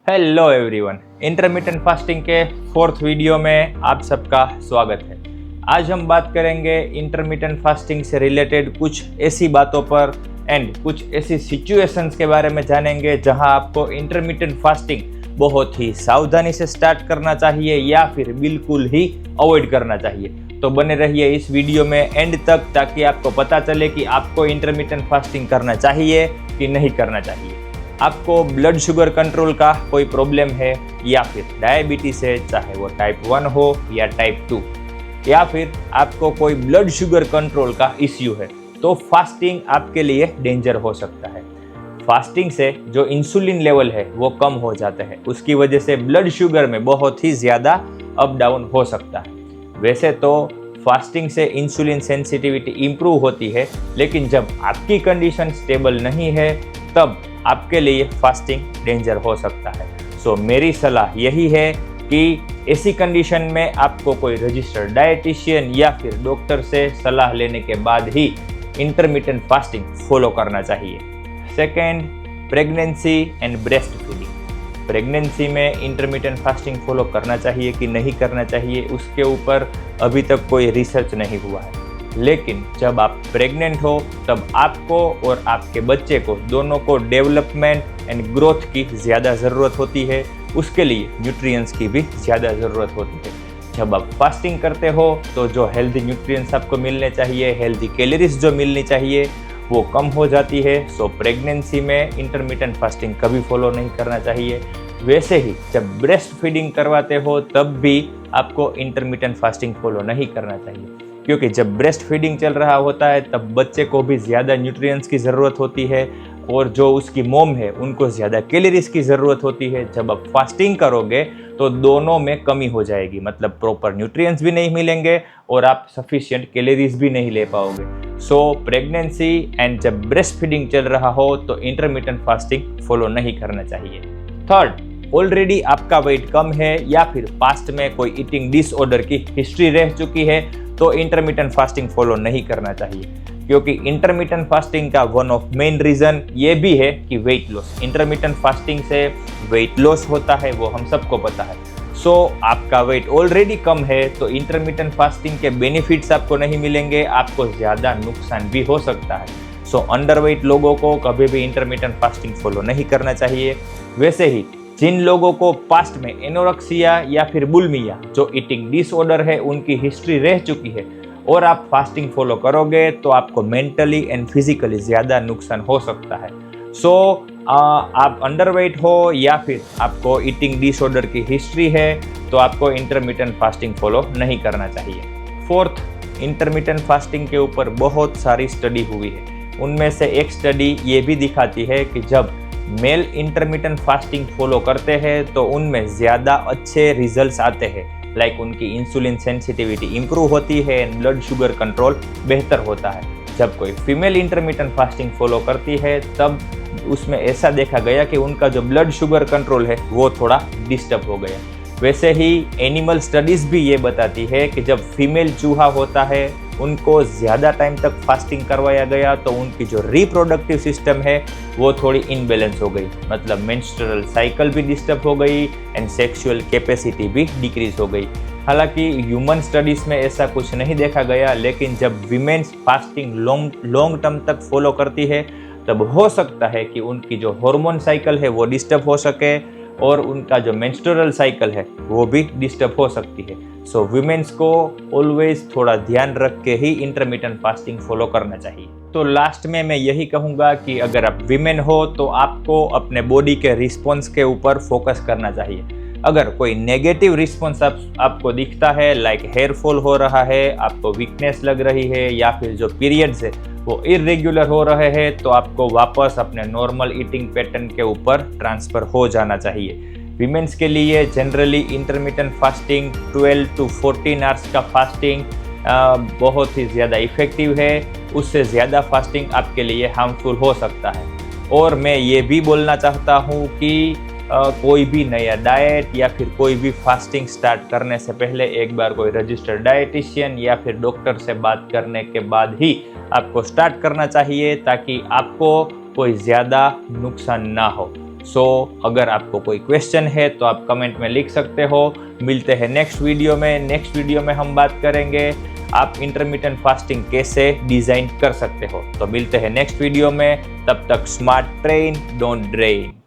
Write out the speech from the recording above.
Hello everyone, intermittent fasting के fourth video में आप सबका स्वागत है। आज हम बात करेंगे इंटरमिटेंट फास्टिंग से रिलेटेड कुछ ऐसी बातों पर एंड कुछ ऐसी सिचुएशंस के बारे में जानेंगे जहां आपको इंटरमिटेंट फास्टिंग बहुत ही सावधानी से स्टार्ट करना चाहिए या फिर बिल्कुल ही अवॉइड करना चाहिए। तो बने रहिए इस वीडियो में एंड तक ताकि आपको पता चले कि आपको इंटरमिटेंट फास्टिंग करना चाहिए कि नहीं करना चाहिए। आपको ब्लड शुगर कंट्रोल का कोई प्रॉब्लम है या फिर डायबिटीज है, चाहे वो टाइप 1 हो या टाइप 2, या फिर आपको कोई ब्लड शुगर कंट्रोल का इश्यू है, तो फास्टिंग आपके लिए डेंजर हो सकता है। फास्टिंग से जो इंसुलिन लेवल है वो कम हो जाता है, उसकी वजह से ब्लड शुगर में बहुत ही ज़्यादा अप डाउन हो सकता है। वैसे तो फास्टिंग से इंसुलिन सेंसिटिविटी इम्प्रूव होती है, लेकिन जब आपकी कंडीशन स्टेबल नहीं है तब आपके लिए फास्टिंग डेंजर हो सकता है। सो मेरी सलाह यही है कि ऐसी कंडीशन में आपको कोई रजिस्टर्ड डाइटिशियन या फिर डॉक्टर से सलाह लेने के बाद ही इंटरमिटेंट फास्टिंग फॉलो करना चाहिए। Second, pregnancy and breast feeding. Pregnancy में इंटरमिटेंट फास्टिंग फॉलो करना चाहिए कि नहीं करना चाहिए, उसके ऊपर अभी तक कोई रिसर्च नहीं हुआ है। लेकिन जब आप प्रेग्नेंट हो तब आपको और आपके बच्चे को दोनों को डेवलपमेंट एंड ग्रोथ की ज़्यादा ज़रूरत होती है, उसके लिए न्यूट्रिएंट्स की भी ज़्यादा ज़रूरत होती है। जब आप फास्टिंग करते हो तो जो हेल्दी न्यूट्रिएंट्स आपको मिलने चाहिए, हेल्दी कैलोरीज जो मिलनी चाहिए, वो कम हो जाती है। सो प्रेगनेंसी में इंटरमिटेंट फास्टिंग कभी फॉलो नहीं करना चाहिए। वैसे ही जब ब्रेस्ट फीडिंग करवाते हो तब भी आपको इंटरमिटेंट फास्टिंग फॉलो नहीं करना चाहिए, क्योंकि जब ब्रेस्ट फीडिंग चल रहा होता है तब बच्चे को भी ज़्यादा न्यूट्रिएंट्स की ज़रूरत होती है और जो उसकी मोम है उनको ज़्यादा कैलोरीज की ज़रूरत होती है। जब आप फास्टिंग करोगे तो दोनों में कमी हो जाएगी, मतलब प्रॉपर न्यूट्रिएंट्स भी नहीं मिलेंगे और आप सफिशिएंट कैलोरीज भी नहीं ले पाओगे। सो प्रेगनेंसी एंड जब ब्रेस्ट फीडिंग चल रहा हो तो इंटरमिटेंट फास्टिंग फॉलो नहीं करना चाहिए। थर्ड, ऑलरेडी आपका वेट कम है या फिर पास्ट में कोई ईटिंग डिसऑर्डर की हिस्ट्री रह चुकी है तो इंटरमिटेंट फास्टिंग फॉलो नहीं करना चाहिए, क्योंकि इंटरमिटेंट फास्टिंग का वन ऑफ मेन रीजन ये भी है कि वेट लॉस। इंटरमिटेंट फास्टिंग से वेट लॉस होता है, वो हम सबको पता है। सो आपका वेट ऑलरेडी कम है तो इंटरमिटेंट फास्टिंग के बेनिफिट्स आपको नहीं मिलेंगे, आपको ज़्यादा नुकसान भी हो सकता है। सो अंडरवेट लोगों को कभी भी इंटरमिटेंट फास्टिंग फॉलो नहीं करना चाहिए। वैसे ही जिन लोगों को पास्ट में एनोरेक्सिया या फिर बुलिमिया जो ईटिंग डिसऑर्डर है उनकी हिस्ट्री रह चुकी है और आप फास्टिंग फॉलो करोगे तो आपको मेंटली एंड फिजिकली ज़्यादा नुकसान हो सकता है। सो आप अंडरवेट हो या फिर आपको ईटिंग डिसऑर्डर की हिस्ट्री है तो आपको इंटरमिटेंट फास्टिंग फॉलो नहीं करना चाहिए। फोर्थ, इंटरमिटेंट फास्टिंग के ऊपर बहुत सारी स्टडी हुई है। उनमें से एक स्टडी ये भी दिखाती है कि जब मेल इंटरमिटेंट फास्टिंग फॉलो करते हैं तो उनमें ज़्यादा अच्छे रिजल्ट्स आते हैं, लाइक उनकी इंसुलिन सेंसिटिविटी इंप्रूव होती है एंड ब्लड शुगर कंट्रोल बेहतर होता है। जब कोई फीमेल इंटरमिटेंट फास्टिंग फॉलो करती है तब उसमें ऐसा देखा गया कि उनका जो ब्लड शुगर कंट्रोल है वो थोड़ा डिस्टर्ब हो गया। वैसे ही एनिमल स्टडीज़ भी ये बताती है कि जब फीमेल चूहा होता है उनको ज़्यादा टाइम तक फास्टिंग करवाया गया तो उनकी जो रिप्रोडक्टिव सिस्टम है वो थोड़ी इनबैलेंस हो गई, मतलब मेंस्ट्रुअल साइकिल भी डिस्टर्ब हो गई एंड सेक्सुअल कैपेसिटी भी डिक्रीज हो गई। हालांकि ह्यूमन स्टडीज़ में ऐसा कुछ नहीं देखा गया, लेकिन जब वीमेन्स फास्टिंग लॉन्ग टर्म तक फॉलो करती है तब हो सकता है कि उनकी जो हार्मोन साइकिल है वो डिस्टर्ब हो सके और उनका जो मेंस्ट्रुअल साइकिल है वो भी डिस्टर्ब हो सकती है। सो वीमेन्स को ऑलवेज थोड़ा ध्यान रख के ही इंटरमिटेंट फास्टिंग फॉलो करना चाहिए। तो लास्ट में मैं यही कहूँगा कि अगर आप वीमेन हो तो आपको अपने बॉडी के रिस्पॉन्स के ऊपर फोकस करना चाहिए। अगर कोई नेगेटिव रिस्पॉन्स आपको दिखता है, लाइक हेयर फॉल हो रहा है, आपको वीकनेस लग रही है या फिर जो पीरियड्स है वो इरेग्युलर हो रहे हैं, तो आपको वापस अपने नॉर्मल ईटिंग पैटर्न के ऊपर ट्रांसफ़र हो जाना चाहिए। वीमेंस के लिए generally intermittent fasting 12 to 14 hours का फास्टिंग बहुत ही ज़्यादा इफ़ेक्टिव है। उससे ज़्यादा फास्टिंग आपके लिए हार्मफुल हो सकता है। और मैं ये भी बोलना चाहता हूँ कि कोई भी नया डाइट या फिर कोई भी फास्टिंग स्टार्ट करने से पहले एक बार कोई रजिस्टर्ड डाइटिशियन या फिर डॉक्टर से बात करने के बाद ही आपको स्टार्ट करना चाहिए, ताकि आपको कोई ज़्यादा नुकसान ना हो। सो अगर आपको कोई क्वेश्चन है तो आप कमेंट में लिख सकते हो। मिलते हैं नेक्स्ट वीडियो में। नेक्स्ट वीडियो में हम बात करेंगे आप इंटरमिटेंट फास्टिंग कैसे डिज़ाइन कर सकते हो। तो मिलते हैं नेक्स्ट वीडियो में, तब तक स्मार्ट ट्रेन डोंट ड्रेन।